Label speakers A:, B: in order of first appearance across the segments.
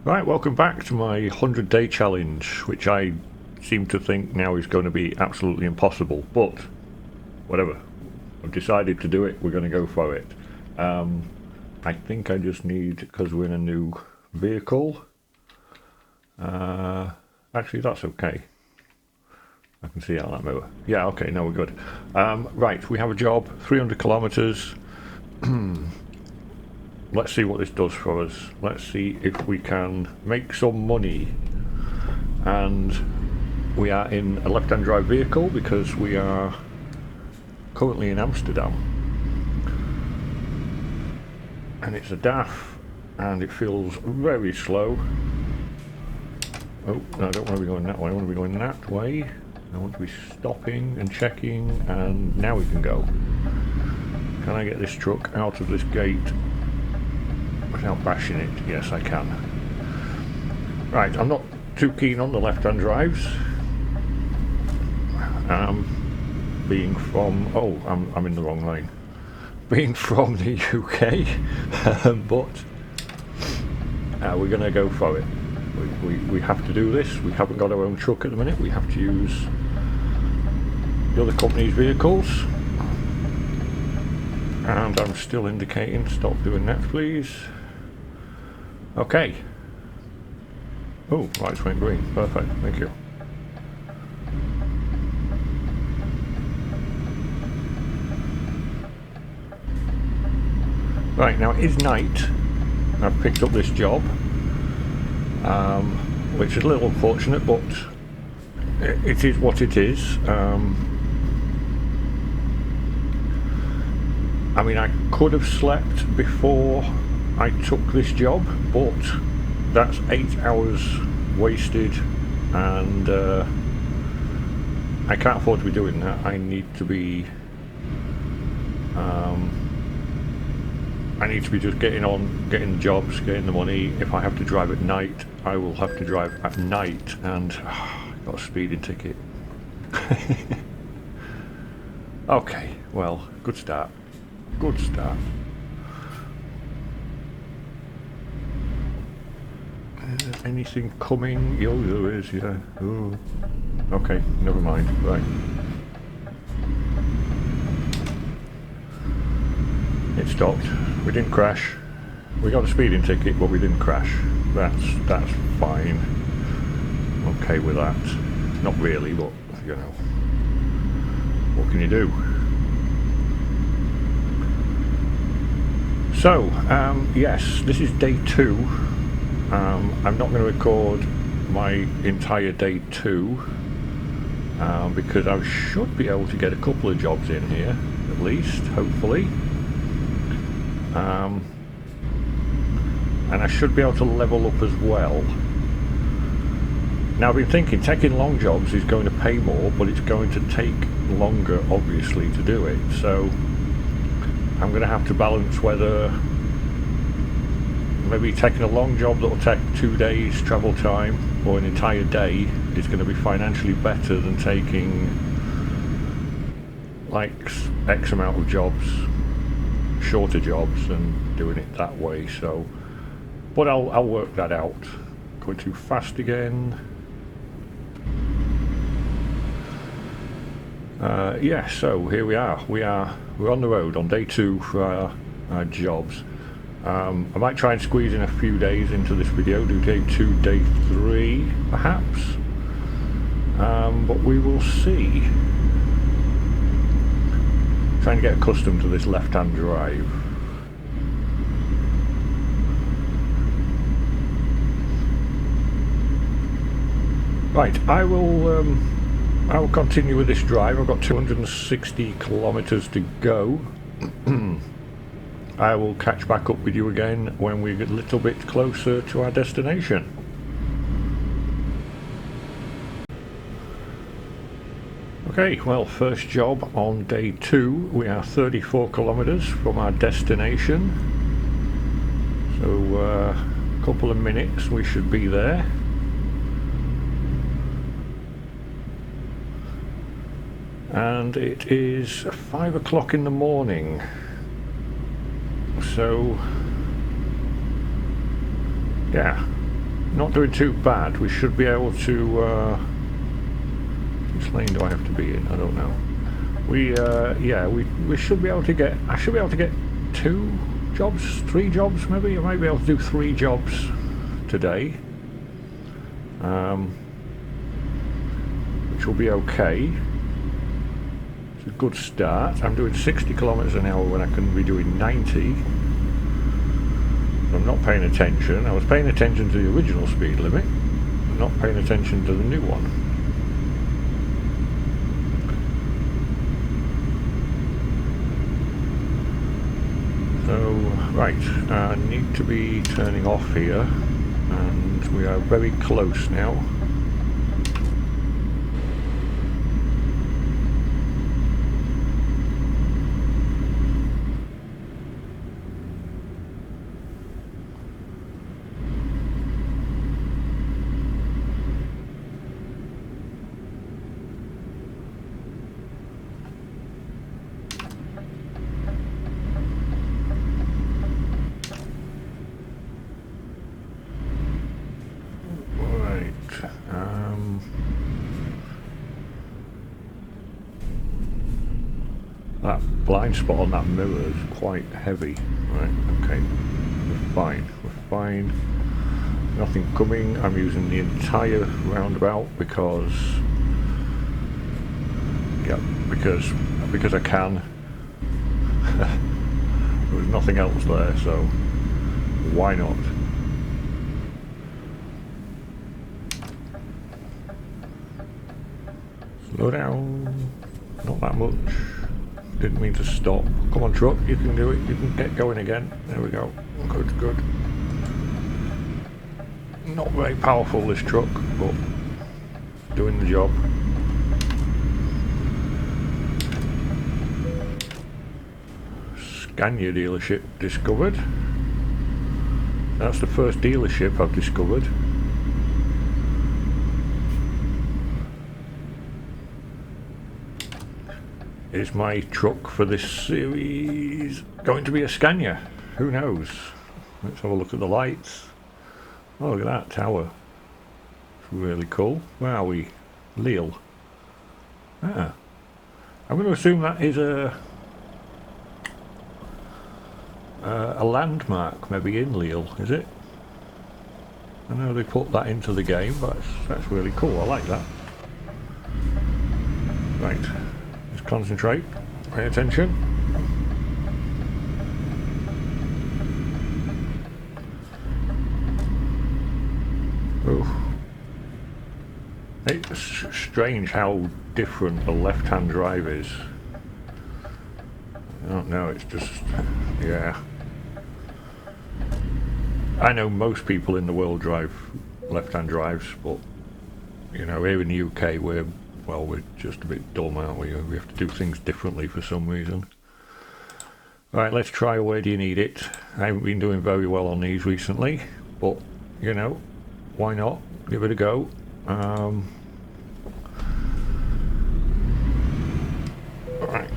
A: Right, welcome back to my 100-day challenge, which I seem to think now is going to be absolutely impossible, but whatever. I've decided to do it, we're going to go for it. I think I just need, because we're in a new vehicle, actually that's okay. I can see out that mirror. Yeah, okay, now we're good. Right, we have a job, 300 kilometers. Let's see what this does for us. Let's see if we can make some money. And we are in a left-hand drive vehicle because we are currently in Amsterdam. And it's a DAF and it feels very slow. Oh, no, I don't want to be going that way, I want to be going that way. I want to be stopping and checking, and now we can go. Can I get this truck out of this gate without bashing it? Yes, I can. Right, I'm not too keen on the left-hand drives. Being from... oh, I'm in the wrong lane. Being from the UK, but we're going to go for it. We have to do this. We haven't got our own truck at the minute. We have to use the other company's vehicles. And I'm still indicating, stop doing that please. Okay. Oh, lights went green. Perfect, thank you. Right, now it is night. I've picked up this job, which is a little unfortunate, but it is what it is. I mean, I could have slept before I took this job, but that's 8 hours wasted, and I can't afford to be doing that. I need to be just getting on, getting the jobs, getting the money. If I have to drive at night, I will have to drive at night, and got a speeding ticket. Okay, well, good start. Good start. Anything coming? Oh, there is, yeah. Ooh. Okay, never mind. Right. It stopped. We didn't crash. We got a speeding ticket, but we didn't crash. That's fine. I'm okay with that. Not really, but you know, what can you do? So, yes, this is day 2. I'm not going to record my entire day 2 because I should be able to get a couple of jobs in here, at least, hopefully. And I should be able to level up as well. Now I've been thinking taking long jobs is going to pay more, but it's going to take longer obviously to do it, so I'm going to have to balance whether maybe taking a long job that will take 2 days travel time or an entire day is going to be financially better than taking like X amount of jobs, shorter jobs, and doing it that way. So, but I'll work that out. Going too fast again. Yeah, so here we are. We're on the road on day 2 for our jobs. I might try and squeeze in a few days into this video, do day 2, day 3 perhaps, but we will see. Trying to get accustomed to this left-hand drive. Right, I will continue with this drive. I've got 260 kilometers to go. I will catch back up with you again when we get a little bit closer to our destination. Okay, well, first job on day 2. We are 34 kilometers from our destination. So a couple of minutes we should be there. And it is 5 o'clock in the morning. So yeah, not doing too bad. We should be able to, which lane do I have to be in? I don't know. Yeah, we should be able to get, I should be able to get 2 jobs, 3 jobs maybe. I might be able to do 3 jobs today. Which will be okay. It's a good start. I'm doing 60 kilometers an hour when I can be doing 90. I'm not paying attention. I was paying attention to the original speed limit, not paying attention to the new one. So, right, I need to be turning off here, and we are very close now. That blind spot on that mirror is quite heavy. Right, okay. We're fine. We're fine. Nothing coming. I'm using the entire roundabout because... yeah, because I can. There was nothing else there, so why not? Slow down. Not that much. Didn't mean to stop. Come on, truck, you can do it. You can get going again. There we go. Good, good. Not very powerful, this truck, but doing the job. Scania dealership discovered. That's the first dealership I've discovered. Is my truck for this series going to be a Scania? Who knows? Let's have a look at the lights. Oh, look at that tower. It's really cool. Where are we? Lille. Ah. I'm going to assume that is a landmark, maybe in Lille, is it? I know they put that into the game, but that's really cool. I like that. Right. Concentrate, pay attention. Ooh. It's strange how different a left-hand drive is. I don't know, it's just, yeah. I know most people in the world drive left-hand drives, but, you know, here in the UK we're just a bit dumb, aren't we? We have to do things differently for some reason. Right, let's try Where Do You Need It? I haven't been doing very well on these recently, but, you know, why not? Give it a go. Right,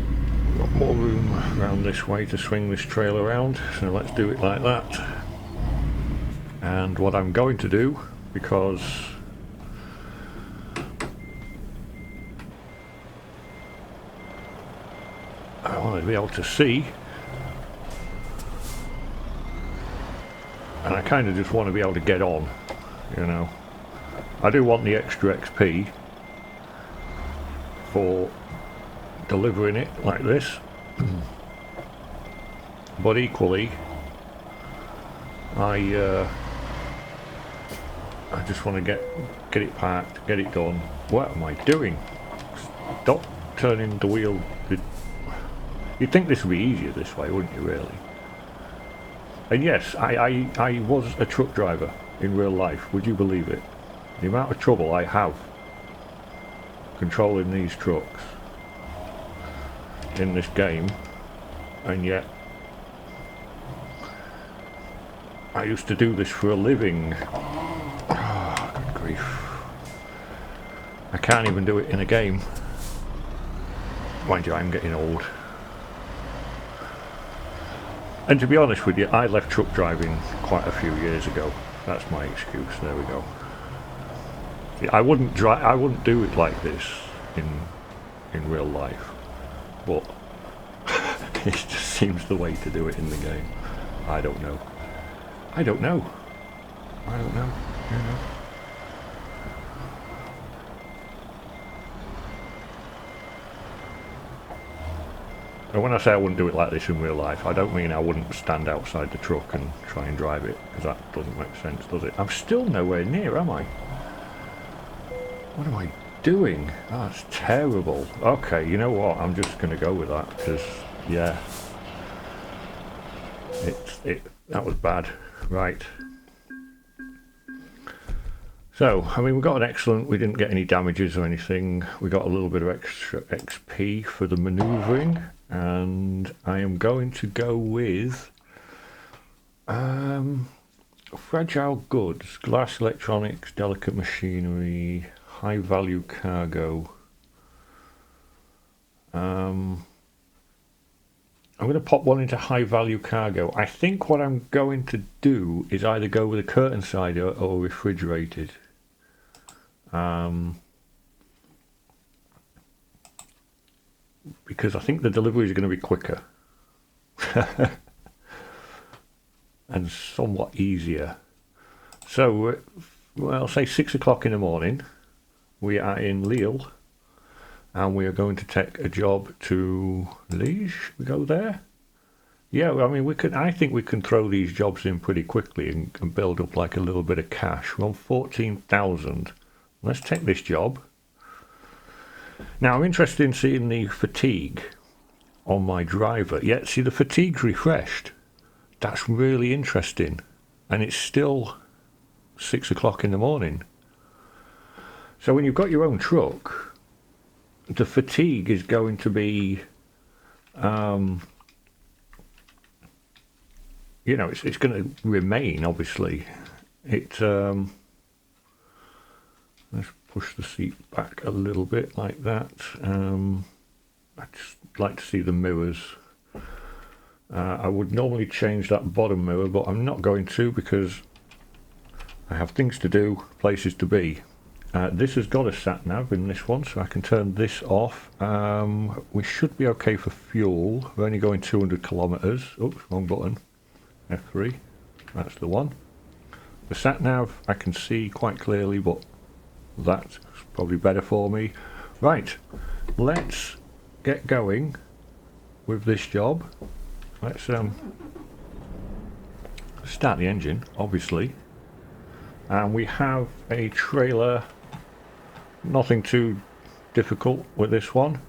A: got more room around this way to swing this trail around, so let's do it like that. And what I'm going to do, because I want to be able to see, and I kind of just want to be able to get on, you know. I do want the extra XP for delivering it like this, but equally I just want to get it parked, get it done. What am I doing? Stop turning the wheel. You'd think this would be easier this way, wouldn't you, really? And yes, I was a truck driver in real life, would you believe it? The amount of trouble I have controlling these trucks in this game, and yet I used to do this for a living. Oh, good grief. I can't even do it in a game. Mind you, I'm getting old. And to be honest with you, I left truck driving quite a few years ago. That's my excuse. There we go. See, I wouldn't do it like this in real life, but it just seems the way to do it in the game. I don't know. I don't know. I don't know. You know. And when I say I wouldn't do it like this in real life, I don't mean I wouldn't stand outside the truck and try and drive it, because that doesn't make sense, does it? I'm still nowhere near, am I? What am I doing? Oh, that's terrible. Okay, you know what? I'm just going to go with that, because, yeah. That was bad. Right. So, I mean, we got an excellent, we didn't get any damages or anything. We got a little bit of extra XP for the manoeuvring, and I am going to go with fragile goods, glass, electronics, delicate machinery, high value cargo. I'm going to pop one into high value cargo. I think what I'm going to do is either go with a curtain side or refrigerated. Because I think the delivery is going to be quicker and somewhat easier. So, well, say 6 o'clock in the morning, we are in Lille, and we are going to take a job to Liège. We go there. Yeah, I mean, I think we can throw these jobs in pretty quickly and build up like a little bit of cash. We're on 14,000. Let's take this job. Now, I'm interested in seeing the fatigue on my driver. Yeah, see, the fatigue's refreshed. That's really interesting. And it's still 6 o'clock in the morning. So when you've got your own truck, the fatigue is going to be, you know, it's going to remain, obviously. Let's push the seat back a little bit like that. I'd just like to see the mirrors. I would normally change that bottom mirror, but I'm not going to because I have things to do, places to be. This has got a sat-nav in this one, so I can turn this off. We should be okay for fuel. We're only going 200 kilometers. Oops, wrong button. F3. That's the one. The sat-nav I can see quite clearly, but that's probably better for me. Right, let's get going with this job. Let's start the engine, obviously. And we have a trailer, nothing too difficult with this one.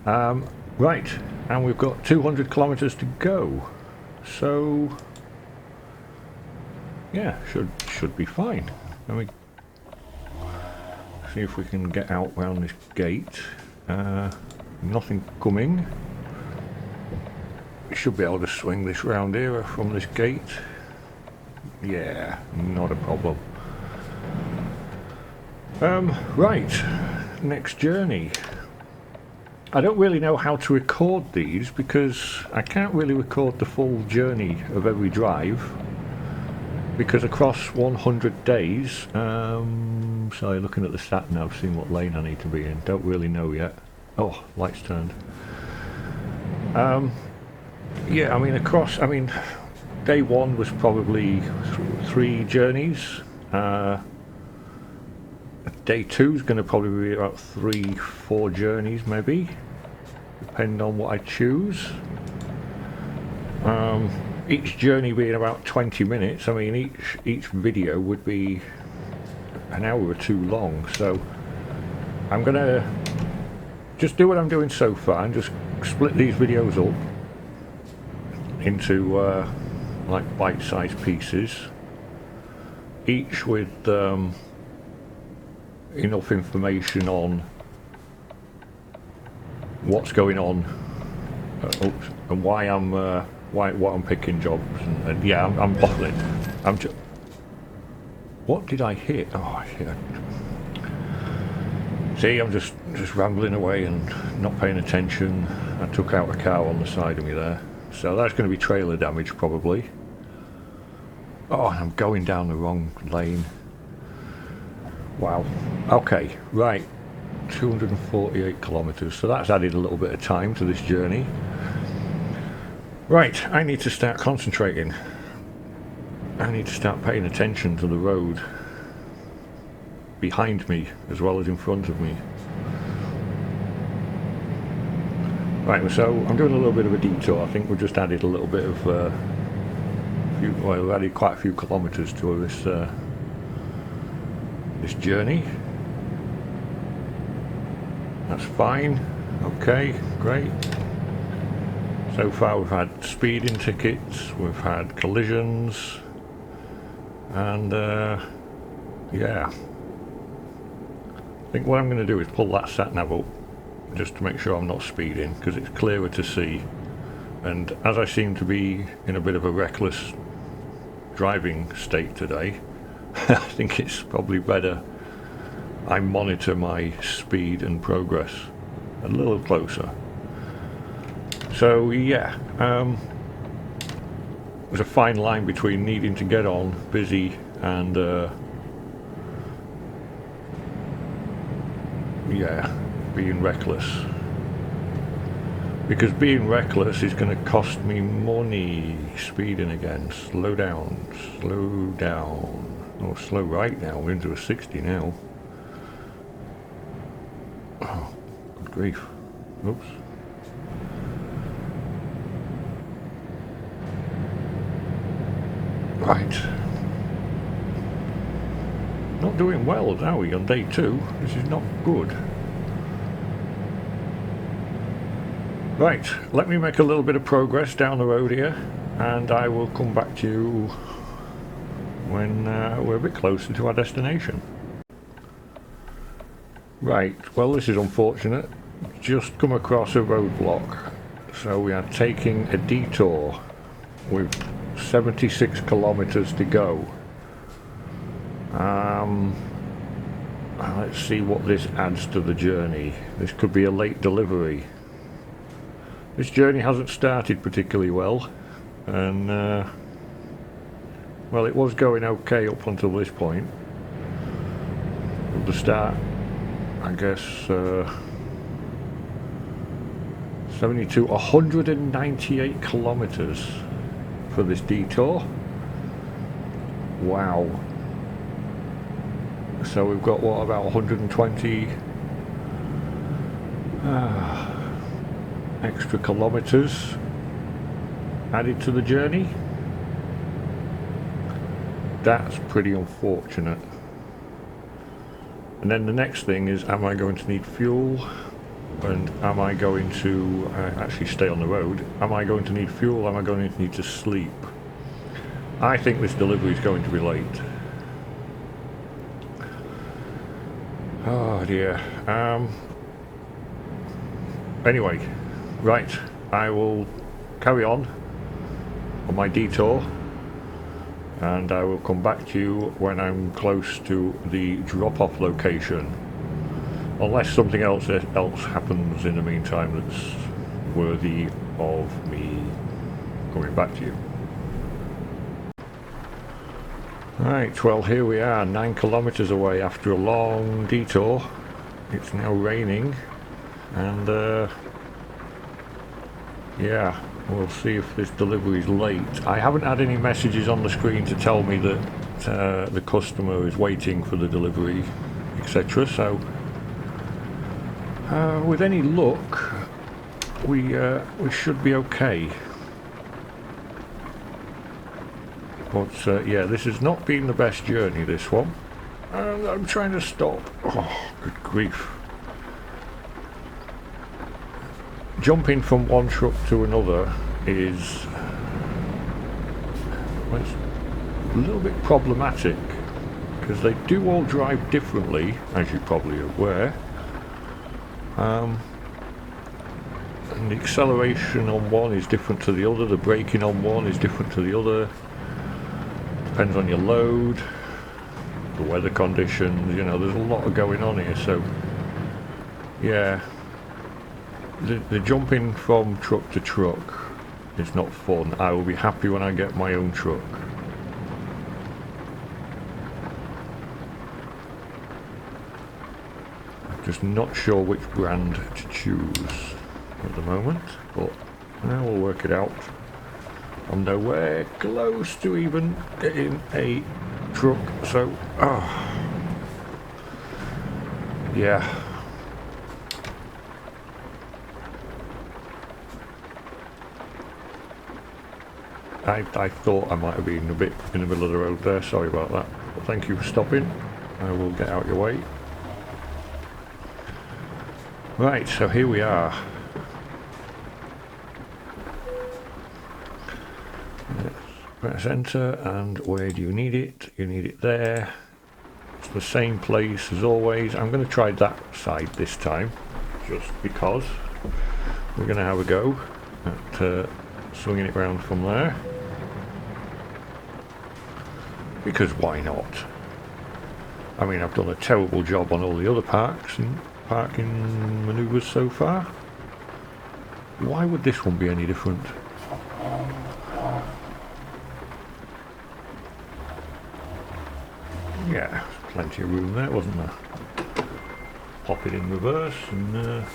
A: Right, and we've got 200 kilometers to go. So, yeah, should be fine. Let me see if we can get out round this gate. Nothing coming. We should be able to swing this round here from this gate. Yeah, not a problem. Right, next journey. I don't really know how to record these because I can't really record the full journey of every drive, because across 100 days, sorry, looking at the sat nav, seeing what lane I need to be in, don't really know yet. Oh, lights turned. Yeah, I mean, day one was probably 3 journeys. Day 2 is going to probably be about 3-4 journeys, maybe, depending on what I choose. Each journey being about 20 minutes. I mean, each video would be an hour or 2 long. So I'm going to just do what I'm doing so far and just split these videos up into like bite-sized pieces, each with enough information on what's going on and why I'm what I'm picking jobs, and yeah, I'm bottling. What did I hit? Oh, yeah. See, I'm just rambling away and not paying attention. I took out a car on the side of me there, so that's going to be trailer damage probably. Oh, I'm going down the wrong lane. Wow. Okay, right. 248 kilometres, so that's added a little bit of time to this journey. Right, I need to start concentrating. I need to start paying attention to the road behind me as well as in front of me. Right, so I'm doing a little bit of a detour. I think we've just added a little bit of we've added quite a few kilometres to this journey. That's fine. Okay, great. So far we've had speeding tickets, we've had collisions, and yeah. I think what I'm going to do is pull that sat nav up just to make sure I'm not speeding, because it's clearer to see. And as I seem to be in a bit of a reckless driving state today, I think it's probably better I monitor my speed and progress a little closer. So yeah, there's a fine line between needing to get on busy and yeah, being reckless, because being reckless is going to cost me money. Speeding again. Slow down, slow down. Oh, slow right now. We're into a 60 now. Oh, good grief. Oops. Right. Not doing well, are we, on day 2? This is not good. Right, let me make a little bit of progress down the road here, and I will come back to you when we're a bit closer to our destination. Right, well, this is unfortunate. Just come across a roadblock, so we are taking a detour with 76 kilometers to go. Let's see what this adds to the journey. This could be a late delivery. This journey hasn't started particularly well, and well, it was going okay up until this point. At the start, I guess 198 kilometers for this detour. Wow. So we've got, what, about 120 extra kilometers added to the journey. That's pretty unfortunate. And then the next thing is, am I going to need fuel? And am I going to actually stay on the road? Am I going to need fuel? Am I going to need to sleep? I think this delivery is going to be late. Oh dear. Anyway, right, I will carry on my detour, and I will come back to you when I'm close to the drop-off location, unless something else happens in the meantime that's worthy of me coming back to you. Right, well, here we are, 9 kilometers away after a long detour. It's now raining, and yeah, we'll see if this delivery is late. I haven't had any messages on the screen to tell me that the customer is waiting for the delivery, etc. So with any luck, we should be okay. But yeah, this has not been the best journey, this one. And I'm trying to stop. Oh, good grief. Jumping from one truck to another is, well, it's a little bit problematic, because they do all drive differently, as you're probably aware. And the acceleration on one is different to the other, the braking on one is different to the other. Depends on your load, the weather conditions, you know, there's a lot going on here, so yeah, the jumping from truck to truck is not fun. I will be happy when I get my own truck. Just not sure which brand to choose at the moment, but now we'll work it out. I'm nowhere close to even getting a truck, so yeah. I thought I might have been a bit in the middle of the road there, sorry about that. But thank you for stopping. I will get out your way. Right, so here we are. Let's press enter, and where do you need it? You need it there. It's the same place as always. I'm going to try that side this time, just because. We're going to have a go at swinging it round from there. Because why not? I mean, I've done a terrible job on all the other parks and parking manoeuvres so far. Why would this one be any different? Yeah, there's plenty of room there, wasn't there? Pop it in reverse and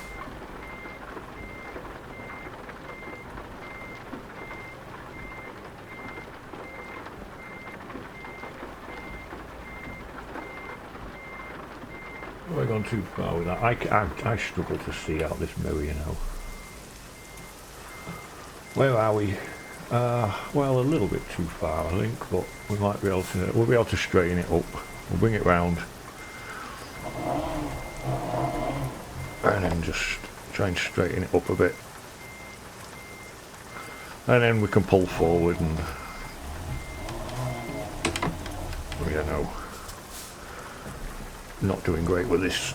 A: have I gone too far with that? I struggle to see out this mirror, you know. Where are we? Well, a little bit too far, I think, but we might be able to. We'll be able to straighten it up. We'll bring it round, and then just try and straighten it up a bit, and then we can pull forward and, you know, not doing great with this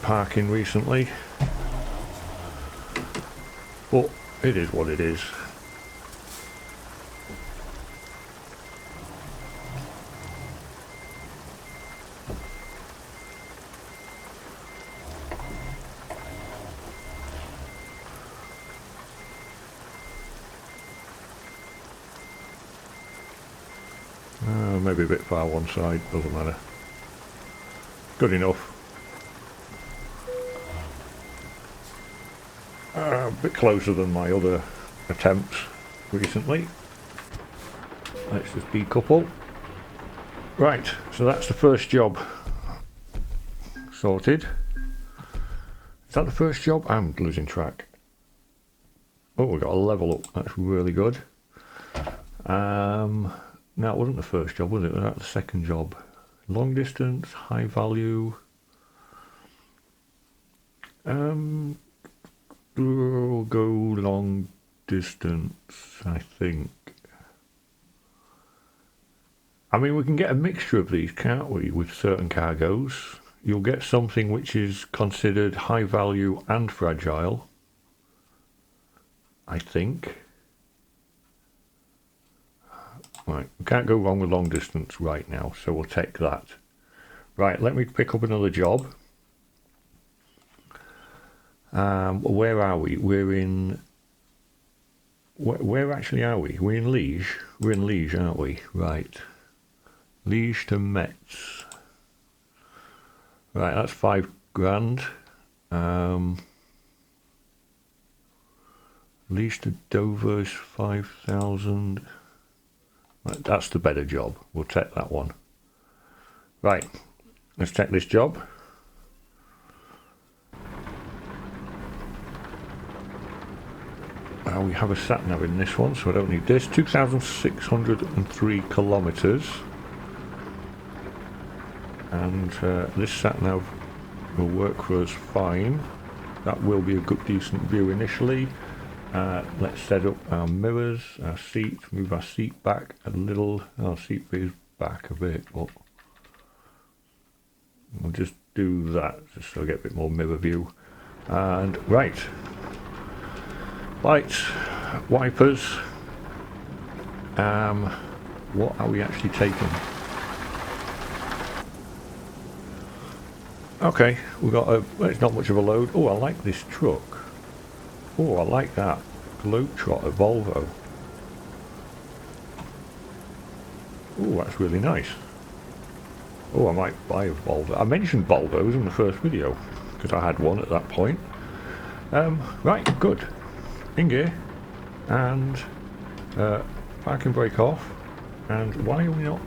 A: parking recently. But it is what it is. Maybe a bit far one side, doesn't matter. Good enough. A bit closer than my other attempts recently. Let's just decouple. Right, so that's the first job sorted. Is that the first job? I'm losing track. Oh, we got a level up. That's really good. No, it wasn't the first job, was it? Was that the second job? Long distance, high value. We'll go long distance, I think. I mean, we can get a mixture of these, can't we, with certain cargoes? You'll get something which is considered high value and fragile, I think. Right, we can't go wrong with long distance right now, so we'll take that. Right, let me pick up another job. Where are we? We're in... Where actually are we? We're in Liege. We're in Liege, aren't we? Right. Liege to Metz. Right, that's £5,000. Liege to Dover is 5,000. Right, that's the better job. We'll take that one. Right, let's take this job. We have a sat nav in this one, so I don't need this. 2,603 kilometres. And this sat nav will work for us fine. That will be a good, decent view initially. Let's set up our mirrors, our seat, move our seat back a little. Our seat is back a bit, but we'll just do that just so I get a bit more mirror view. And right, lights, wipers. What are we actually taking? Okay, we've got a, well, it's not much of a load. Oh, I like this truck. Oh, I like that Globetrotter Volvo. Oh, that's really nice. Oh, I might buy a Volvo. I mentioned Volvos in the first video because I had one at that point. Right, good. In gear and parking brake off. And why are we not?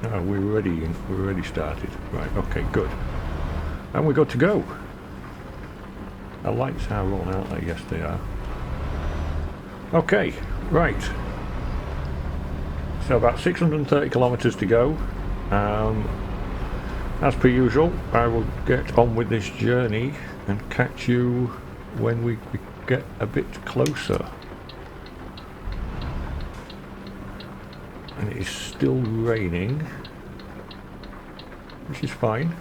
A: No, we're already started. Right, okay, good. And we're good to go. The lights are on, aren't they? Yes, they are. Okay, right. So about 630 kilometres to go. As per usual, I will get on with this journey and catch you when we get a bit closer. And it is still raining, which is fine.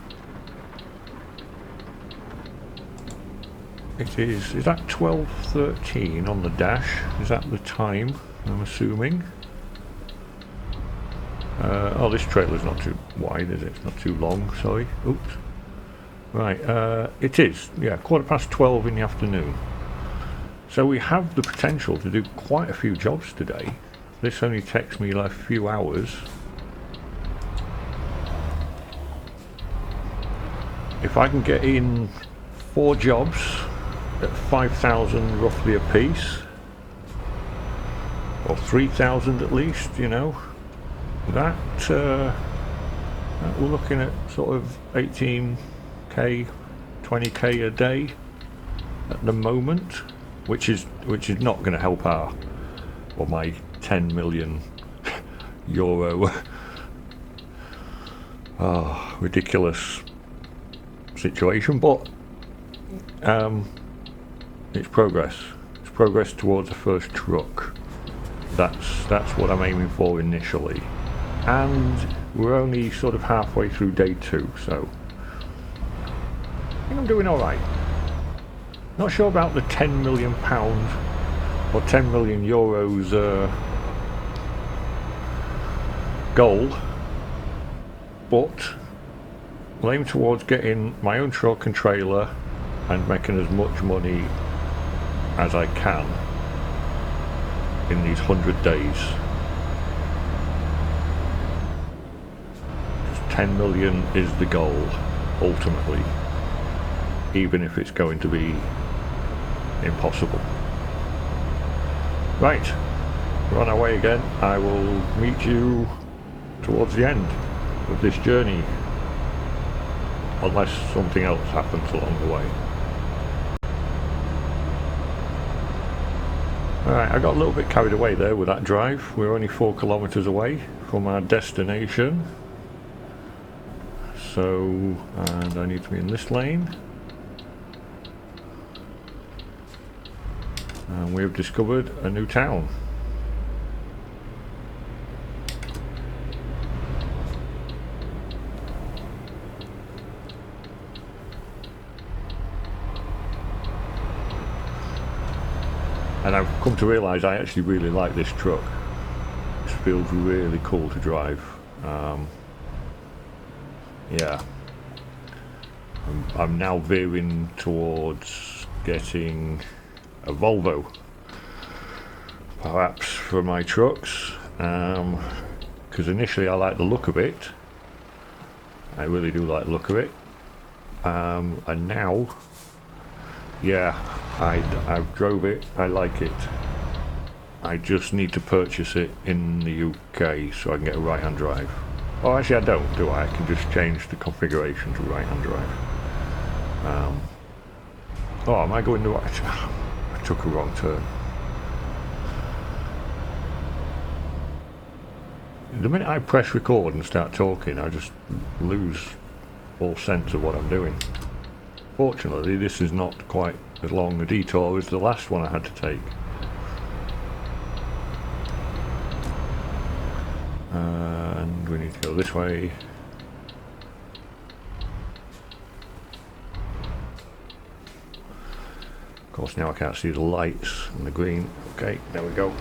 A: It is that 12:13 on the dash? Is that the time, I'm assuming? Oh, this trailer's not too wide, is it? It's not too long, sorry. Oops. Right, it is, yeah, 12:15 in the afternoon. So we have the potential to do quite a few jobs today. This only takes me like a few hours. If I can get in 4 jobs at 5,000 roughly a piece, or 3,000 at least, you know, that we're looking at sort of 18k, 20k a day at the moment, which is not going to help my 10 million euro ridiculous situation, but it's progress. It's progress towards the first truck. That's what I'm aiming for initially, and we're only sort of halfway through day 2, so I think I'm doing all right. Not sure about the 10 million pound or 10 million euros goal, but I'll aim towards getting my own truck and trailer and making as much money as I can in these 100 days. Just 10 million is the goal, ultimately, even if it's going to be impossible. Right, we're on our way again. I will meet you towards the end of this journey, unless something else happens along the way. Alright, I got a little bit carried away there with that drive. We're only 4 kilometres away from our destination. So, and I need to be in this lane. And we have discovered a new town. And I've come to realise I actually really like this truck. It feels really cool to drive. Yeah. I'm now veering towards getting a Volvo, perhaps, for my trucks, because initially I like the look of it. I really do like the look of it. And now, yeah, I've drove it, I like it. I just need to purchase it in the UK so I can get a right-hand drive. Oh, actually I don't, do I? I can just change the configuration to right-hand drive. Oh, am I going the right? I took a wrong turn. The minute I press record and start talking, I just lose all sense of what I'm doing. Fortunately, this is not quite as long a detour as the last one I had to take. And we need to go this way. Of course, now I can't see the lights and the green. Okay, there we go.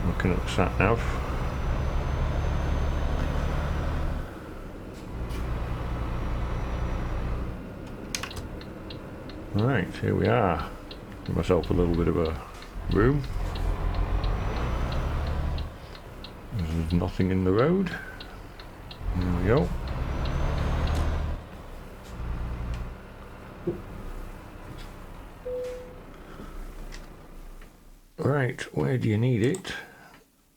A: Looking at the sat nav. Right, here we are. Give myself a little bit of a room. There's nothing in the road. There we go. Right, where do you need it?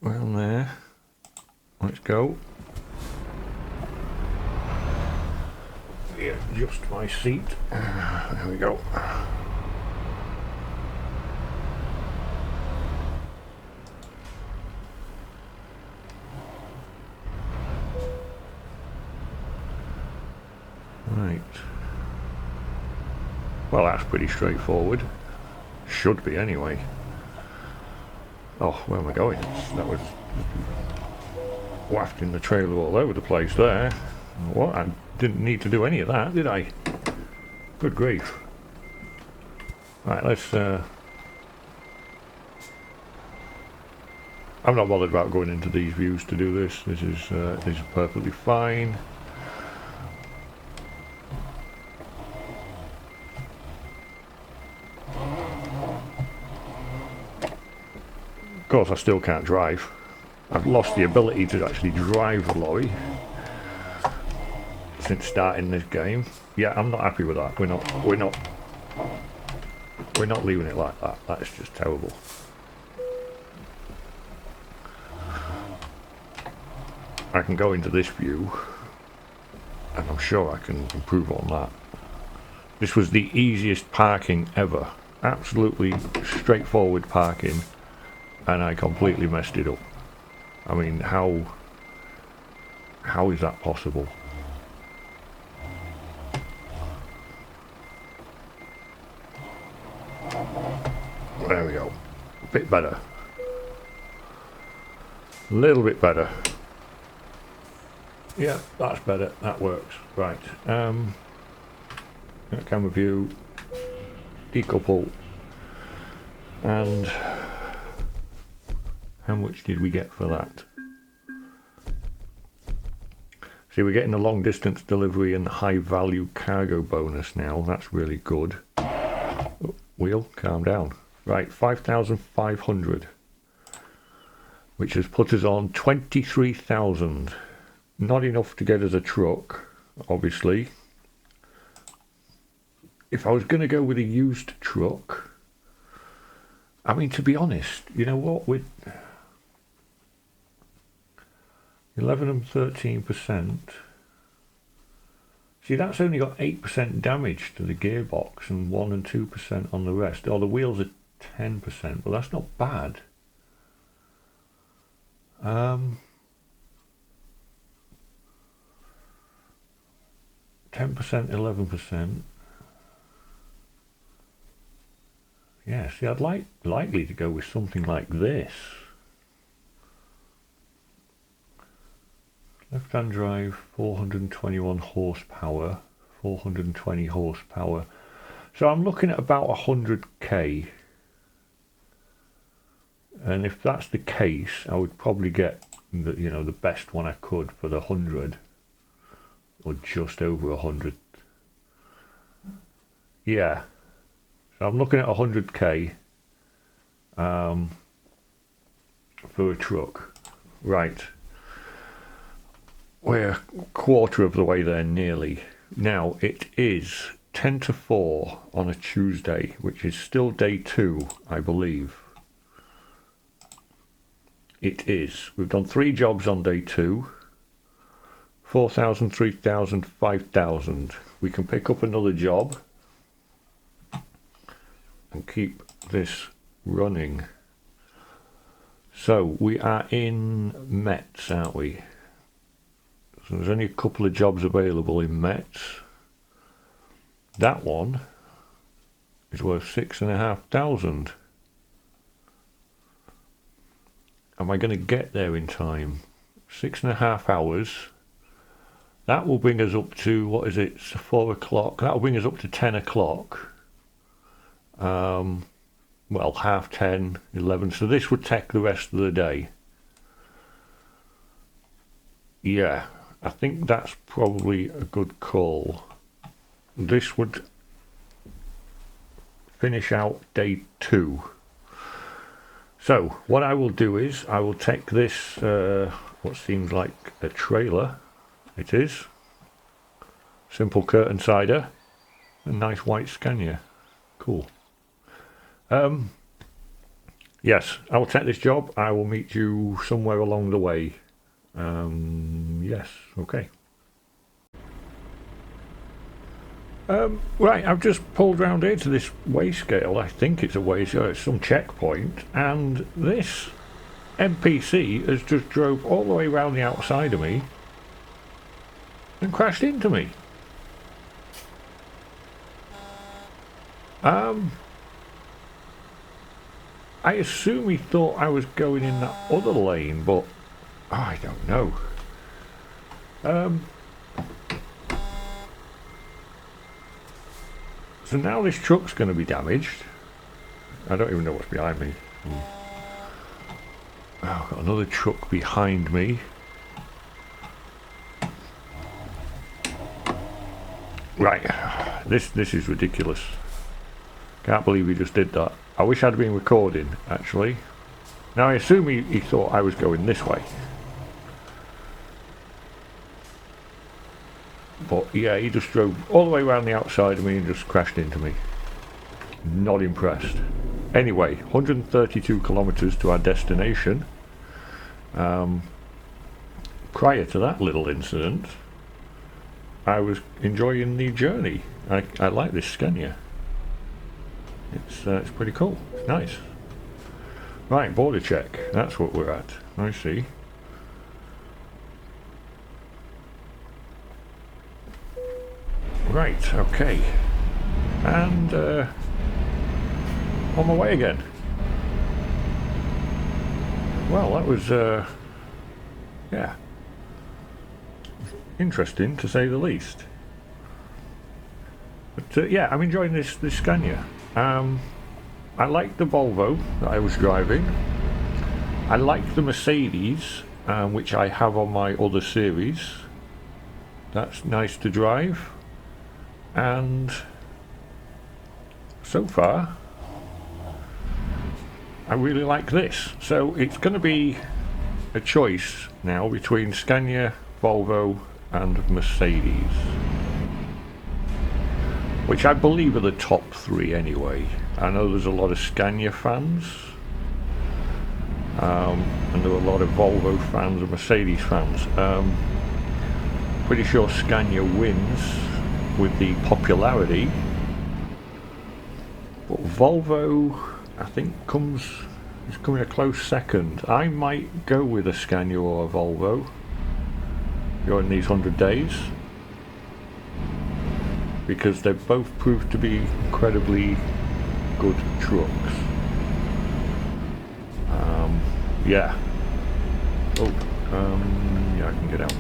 A: Around there. Let's go. Yeah, adjust my seat. There we go. Right. Well, that's pretty straightforward. Should be anyway. Oh, where am I going? That was wafting the trailer all over the place there. What? I didn't need to do any of that, did I? Good grief. Right, let's... I'm not bothered about going into these views to do this. This is perfectly fine. Of course, I still can't drive. I've lost the ability to actually drive the lorry since starting this game. Yeah, I'm not happy with that. We're not leaving it like that. That's just terrible. I can go into this view, and I'm sure I can improve on that. This was the easiest parking ever. Absolutely straightforward parking, and I completely messed it up. I mean, how is that possible? There we go. A bit better. A little bit better. Yeah, that's better. That works. Right. Camera view. Decouple. And how much did we get for that? See, we're getting the long distance delivery and the high value cargo bonus now. That's really good. Oh, wheel, calm down. Right, 5,500, which has put us on 23,000. Not enough to get us a truck, obviously. If I was going to go with a used truck, I mean, to be honest, you know what, with 11 and 13%, see, that's only got 8% damage to the gearbox and 1 and 2% on the rest. Oh, the wheels are 10%, but that's not bad. 10%, 11%. Yeah, see, I'd likely to go with something like this. Left-hand drive, 421 horsepower, 420 horsepower. So I'm looking at about 100k. And if that's the case, I would probably get the best one I could for the 100, or just over 100. Yeah. So I'm looking at 100k for a truck. Right. We're a quarter of the way there nearly. Now it is 10 to 4 on a Tuesday, which is still day 2, I believe. It is. We've done 3 jobs on day 2. 4,000, 3,000, 5,000. We can pick up another job and keep this running. So we are in Metz, aren't we? So there's only a couple of jobs available in Metz. That one is worth 6,500. Am I going to get there in time? 6.5 hours. That will bring us up to, what is it, 4 o'clock. That will bring us up to 10 o'clock. well, 10:30, 11, so this would take the rest of the day. Yeah, I think that's probably a good call. This would finish out day 2. So what I will do is I will take this, what seems like a trailer. It is. Simple curtain cider. A nice white Scania. Cool. Yes, I will take this job. I will meet you somewhere along the way. Yes, okay. Right, I've just pulled round here to this weigh scale. I think it's a weigh scale, it's some checkpoint, and this NPC has just drove all the way around the outside of me and crashed into me. I assume he thought I was going in that other lane, but I don't know. So now this truck's going to be damaged. I don't even know what's behind me. Oh, I've got another truck behind me. Right, this is ridiculous. Can't believe he just did that. I wish I'd been recording, actually. Now I assume he thought I was going this way. But yeah, he just drove all the way around the outside of me and just crashed into me. Not impressed. Anyway, 132 kilometers to our destination. Prior to that little incident, I was enjoying the journey. I like this Scania. It's pretty cool. It's nice. Right, border check. That's what we're at. I see. Right, okay. And on my way again. Well, that was yeah, interesting to say the least. But yeah, I'm enjoying this Scania. I like the Volvo that I was driving. I like the Mercedes, which I have on my other series. That's nice to drive. And so far, I really like this. So it's going to be a choice now between Scania, Volvo and Mercedes, which I believe are the top 3 anyway. I know there's a lot of Scania fans, and there are a lot of Volvo fans and Mercedes fans. Pretty sure Scania wins with the popularity, but Volvo I think is coming a close second. I might go with a Scania or a Volvo during these 100 days, because they've both proved to be incredibly good trucks. Yeah. Oh, yeah, I can get out.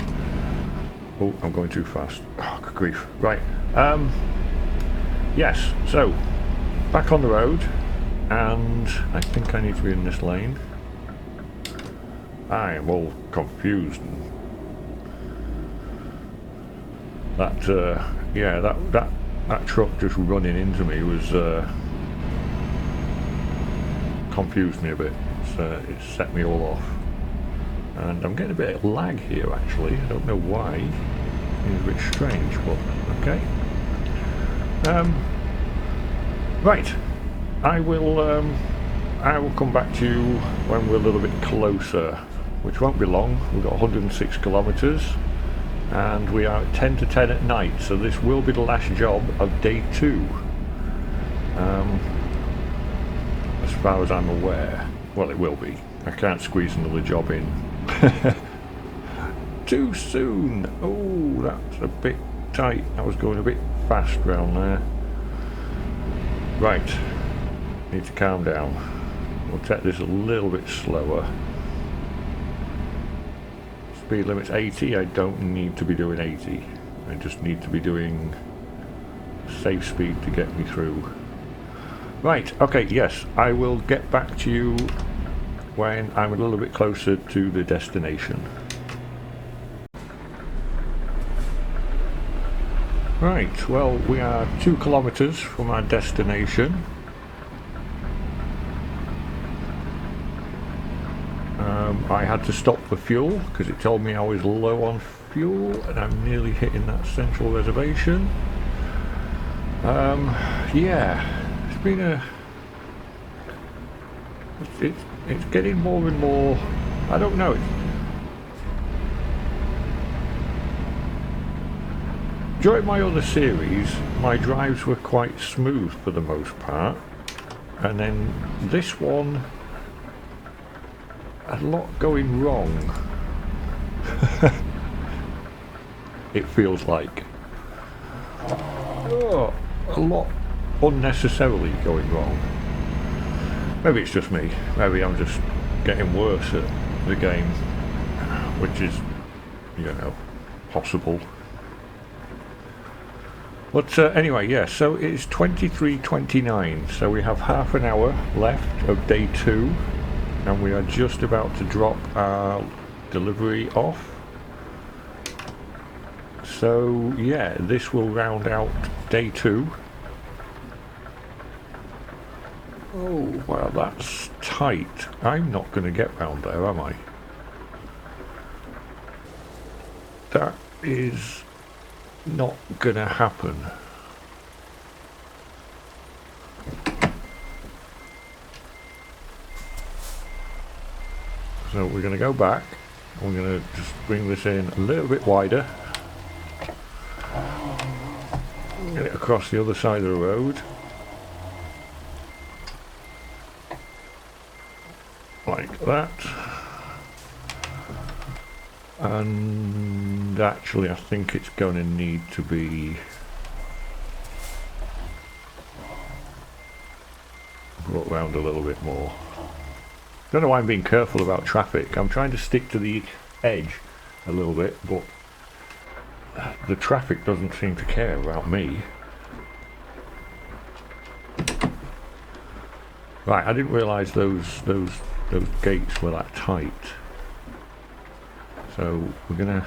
A: Oh, I'm going too fast. Oh, good grief. Right. Yes, so back on the road, and I think I need to be in this lane. I am all confused. That yeah, that truck just running into me was confused me a bit. It set me all off, and I'm getting a bit of lag here actually. I don't know why. It's a bit strange, but okay. Right, I will come back to you when we're a little bit closer, which won't be long. We've got 106 kilometers. And we are at 10 to 10 at night, so this will be the last job of day 2, as far as I'm aware. Well, it will be. I can't squeeze another job in too soon. Oh, that's a bit tight. I was going a bit fast round there. Right, need to calm down. We'll take this a little bit slower. Speed limit's 80, I don't need to be doing 80. I just need to be doing safe speed to get me through. Right, okay, yes, I will get back to you when I'm a little bit closer to the destination. Right, well, we are 2 kilometers from our destination. I had to stop for fuel because it told me I was low on fuel, and I'm nearly hitting that central reservation. Yeah, it's been a... It's getting more and more... I don't know. During my other series, my drives were quite smooth for the most part, and then this one, a lot going wrong. It feels like. Oh, a lot unnecessarily going wrong. Maybe it's just me. Maybe I'm just getting worse at the game, which is, you know, possible. But anyway, yeah, so it's 23:29, so we have half an hour left of day 2, and we are just about to drop our delivery off. So yeah, this will round out day 2. Oh, well, that's tight. I'm not going to get round there, am I? That is not going to happen. So we're going to go back. We're going to just bring this in a little bit wider. Get it across the other side of the road. Like that. And actually I think it's going to need to be brought round a little bit more. Don't know why I'm being careful about traffic. I'm trying to stick to the edge a little bit, but the traffic doesn't seem to care about me. Right, I didn't realise those gates were that tight. So we're gonna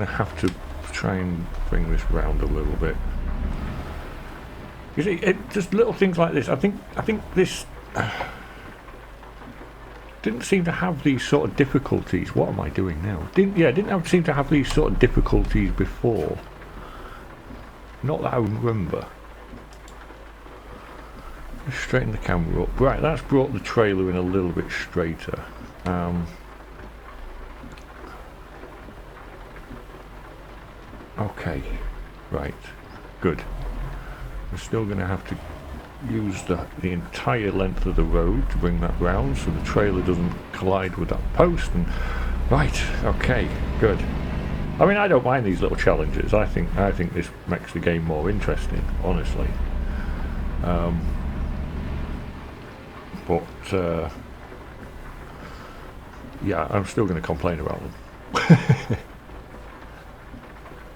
A: have to try and bring this round a little bit. You see, just little things like this. I think this didn't seem to have these sort of difficulties. What am I doing now? Didn't seem to have these sort of difficulties before. Not that I remember. Just straighten the camera up. Right, that's brought the trailer in a little bit straighter. Okay, right, good. We're still going to have to use the entire length of the road to bring that round so the trailer doesn't collide with that post. And right, okay, good. I mean, I don't mind these little challenges. I think this makes the game more interesting, honestly. But yeah, I'm still going to complain about them.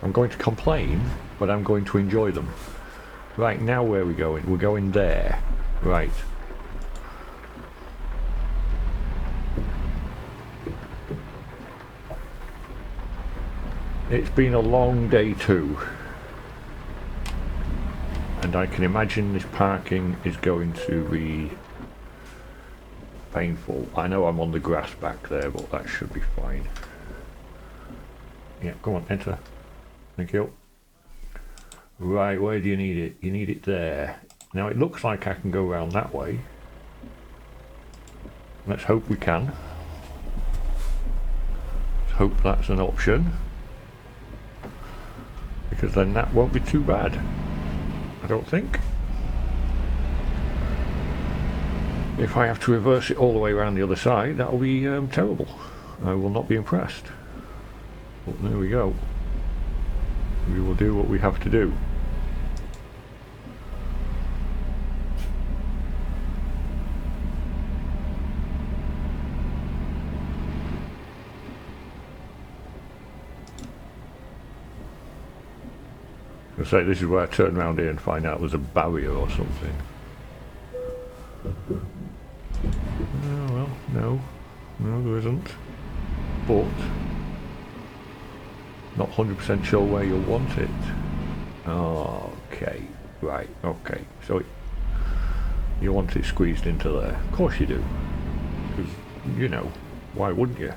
A: I'm going to complain, but I'm going to enjoy them. Right, now where are we going? We're going there. Right. It's been a long day 2. And I can imagine this parking is going to be painful. I know I'm on the grass back there, but that should be fine. Yeah, go on, enter. Thank you. Right, where do you need it? You need it there. Now it looks like I can go around that way. Let's hope we can. Let's hope that's an option. Because then that won't be too bad. I don't think. If I have to reverse it all the way around the other side, that'll be terrible. I will not be impressed. But there we go. We will do what we have to do. I say this is where I turn around here and find out there's a barrier or something. No, there isn't. But not 100% sure where you'll want it. Okay, right, okay. So you want it squeezed into there. Of course you do. Because, you know, why wouldn't you?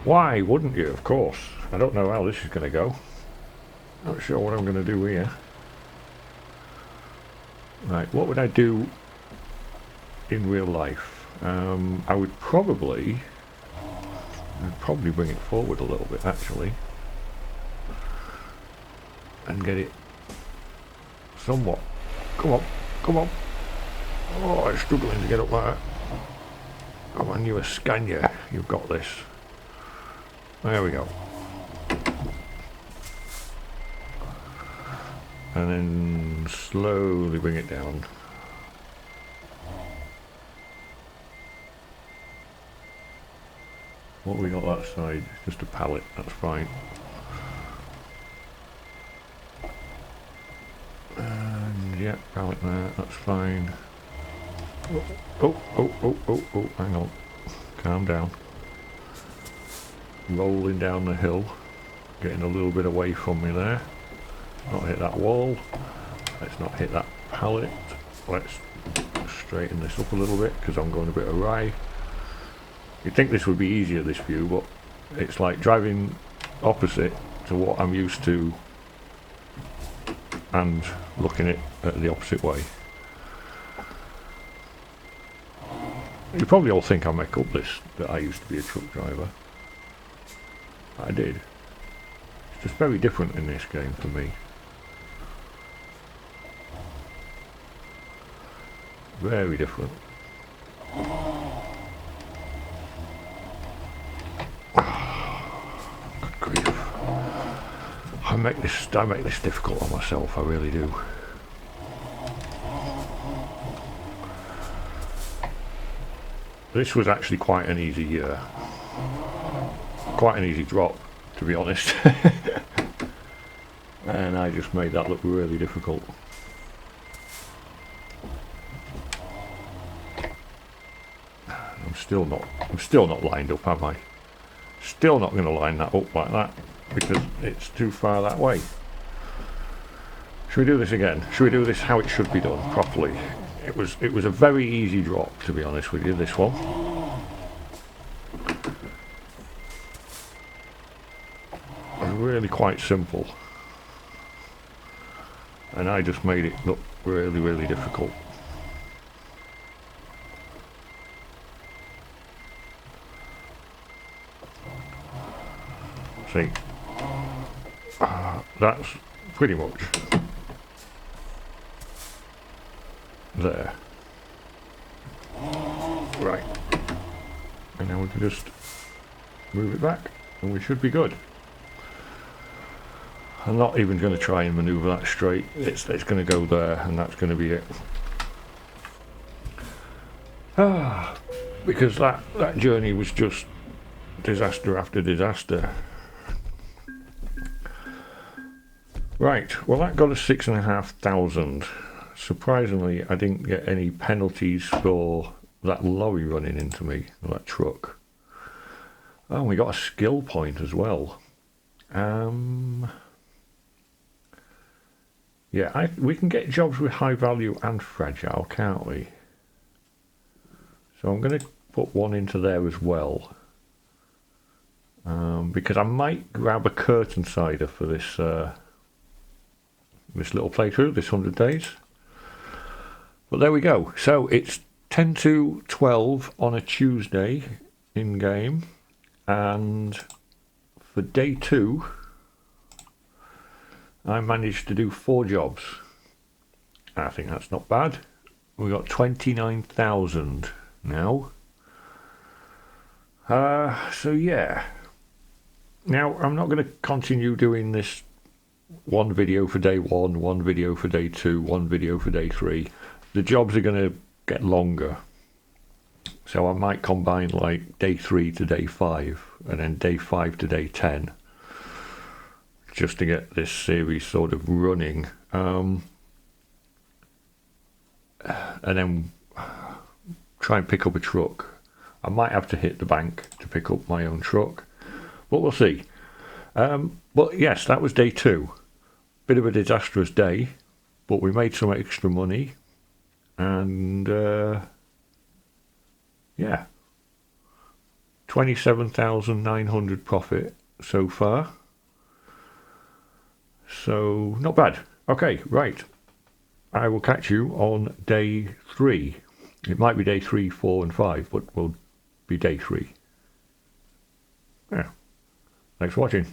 A: Why wouldn't you? Of course. I don't know how this is going to go. Not sure what I'm going to do here. Right, what would I do in real life? I would probably bring it forward a little bit, actually, and get it somewhat. Come on, come on. Oh, I'm struggling to get up there. Come on, you a Scania. You've got this. There we go. And then slowly bring it down. What have we got that side? Just a pallet, that's fine. And yeah, pallet there, that's fine. Oh, hang on. Calm down. Rolling down the hill. Getting a little bit away from me there. Not hit that wall. Let's not hit that pallet. Let's straighten this up a little bit because I'm going a bit awry. You'd think this would be easier, this view, but it's like driving opposite to what I'm used to and looking at the opposite way. You probably all think I make up this, that I used to be a truck driver. I did. It's just very different in this game for me. Very different. Good grief. I make this difficult on myself, I really do. This was actually quite an easy drop, to be honest. And I just made that look really difficult. I'm still not lined up, am I? Still not going to line that up like that because it's too far that way. Should we do this again? Should we do this how it should be done properly? It was a very easy drop, to be honest with you, this one. It was really quite simple. And I just made it look really, really difficult. See, that's pretty much there. Right, and now we can just move it back and we should be good. I'm not even going to try and manoeuvre that straight. It's going to go there and that's going to be it. Because that journey was just disaster after disaster. Right, well that got us 6,500. Surprisingly, I didn't get any penalties for that lorry running into me, or that truck. Oh, we got a skill point as well. Yeah, we can get jobs with high value and fragile, can't we? So I'm going to put one into there as well. Because I might grab a curtain sider for this this little playthrough, this 100 days. But there we go. So it's 10 to 12 on a Tuesday in game, and for day 2 I managed to do 4 jobs. I think that's not bad. We got 29,000 now. So yeah. Now I'm not going to continue doing this one video for day 1, one video for day 2, one video for day 3. The jobs are going to get longer. So I might combine like day 3 to day 5 and then day 5 to day 10. Just to get this series sort of running. And then try and pick up a truck. I might have to hit the bank to pick up my own truck, but we'll see. But yes, that was day 2. Bit of a disastrous day, but we made some extra money, and yeah, 27,900 profit so far. So not bad. Okay, right. I will catch you on day 3. It might be day 3, 4 and 5, but will be day 3. Yeah. Thanks for watching.